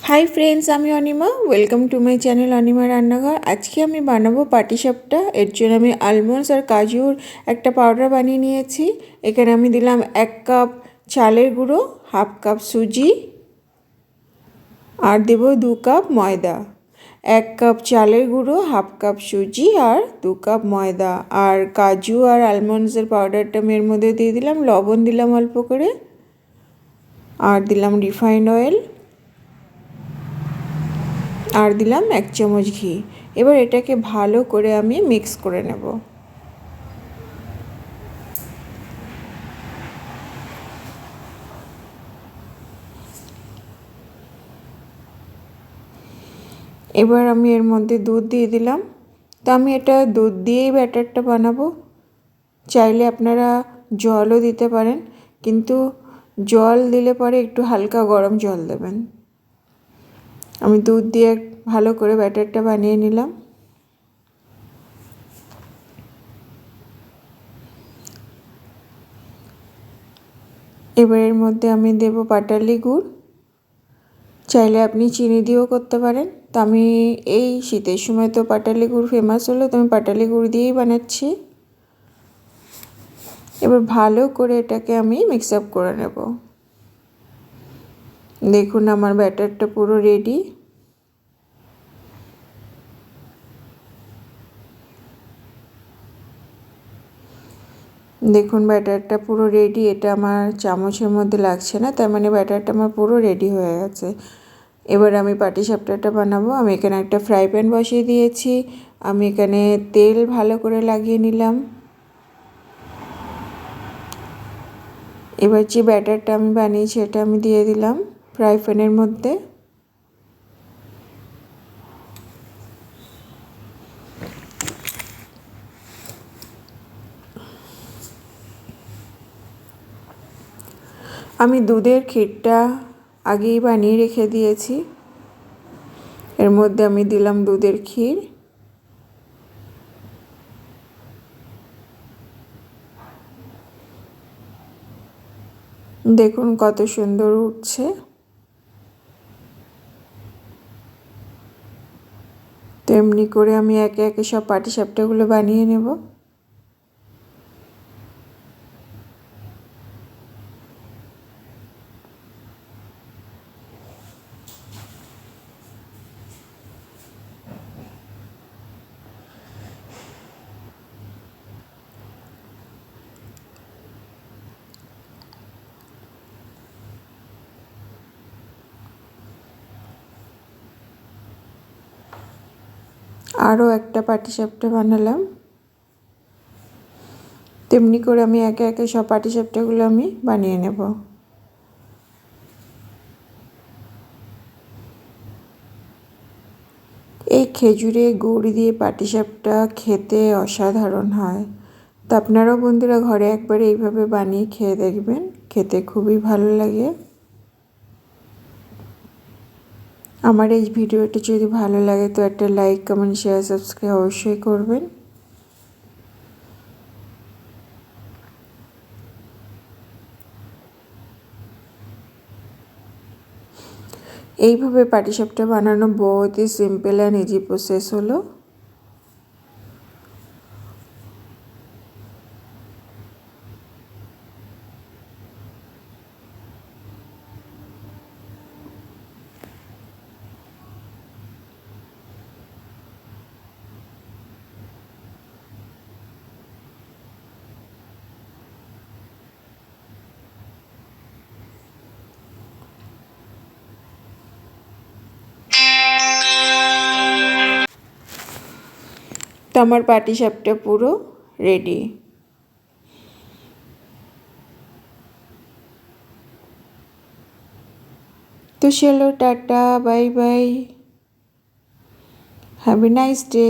Hi friends, আমি Anima. Welcome to my channel Anima রান্নাঘর। আজকে আমি বানাবো পাটিসাপটা। এর জন্য আমি আলমন্ডস আর কাজুর একটা পাউডার বানিয়ে নিয়েছি। এখানে আমি দিলাম 1 কাপ চালের গুঁড়ো, হাফ কাপ সুজি আর দেব 2 কাপ ময়দা। 1 কাপ চালের গুঁড়ো, হাফ কাপ সুজি আর 2 কাপ ময়দা। আর কাজু আর আলমন্ডসের পাউডারটা আমি এর মধ্যে দিয়ে দিলাম। লবণ দিলাম অল্প করে, আর দিলাম রিফাইন্ড অয়েল, আর দিলাম 1 চামচ ঘি। এবার এটাকে ভালো করে আমি মিক্স করে নেব। এবার আমি এর মধ্যে দুধ দিয়ে দিলাম। তো আমি এটা দুধ দিয়েই ব্যাটারটা বানাবো। চাইলে আপনারা জলও দিতে পারেন, কিন্তু জল দিলে পরে একটু হালকা গরম জল দেবেন। আমি দুধ দিয়ে ভালো করে ব্যাটারটা বানিয়ে নিলাম। এবার এর মধ্যে আমি দেব পাটালি গুড়। চাইলে আপনি চিনি দিয়েও করতে পারেন। তো আমি এই শীতের সময় তো পাটালি গুড় ফেমাস হলো, তো আমি পাটালি গুড় দিয়েই বানাচ্ছি। এবার ভালো করে এটাকে আমি মিক্স আপ করে নেব। দেখুন আমার ব্যাটারটা পুরো রেডি। দেখুন ব্যাটারটা পুরো রেডি। এটা আমার চামচের মধ্যে লাগছে না, তার মানে ব্যাটারটা আমার পুরো রেডি হয়ে গেছে। এবার আমি পাটিসাপটাটা বানাবো। আমি এখানে একটা ফ্রাই প্যান বসিয়ে দিয়েছি। আমি এখানে তেল ভালো করে লাগিয়ে নিলাম। এবার যে ব্যাটারটা আমি বানিয়েছি এটা আমি দিয়ে দিলাম ফ্রাই প্যানের মধ্যে। আমি দুধের ক্ষীরটা আগেই বানিয়ে রেখে দিয়েছি। এর মধ্যে আমি দিলাম দুধের ক্ষীর। দেখুন কত সুন্দর উঠছে। তেমনি করে আমি একে একে সব পাটিসাপটাগুলো বানিয়ে নেব। আরও একটা পাটিসাপটা বানালাম। তেমনি করে আমি একে একে সব পাটিসাপটাগুলো আমি বানিয়ে নেব। এই খেজুরে গুড় দিয়ে পাটিসাপটা খেতে অসাধারণ হয়। তো আপনারাও বন্ধুরা ঘরে একবার এইভাবে বানিয়ে খেয়ে দেখবেন, খেতে খুবই ভালো লাগে। আমার এই ভিডিওটি যদি ভালো লাগে তো একটা লাইক, কমেন্ট, শেয়ার, সাবস্ক্রাইব অবশ্যই করবেন। এইভাবে পাটিসাপটা বানানো बहुत ही সিম্পল অ্যান্ড ইজি প্রসেস হলো। তো আমার পাটিসাপটা পুরো রেডি। তো চলো tata, bye bye, have a nice day.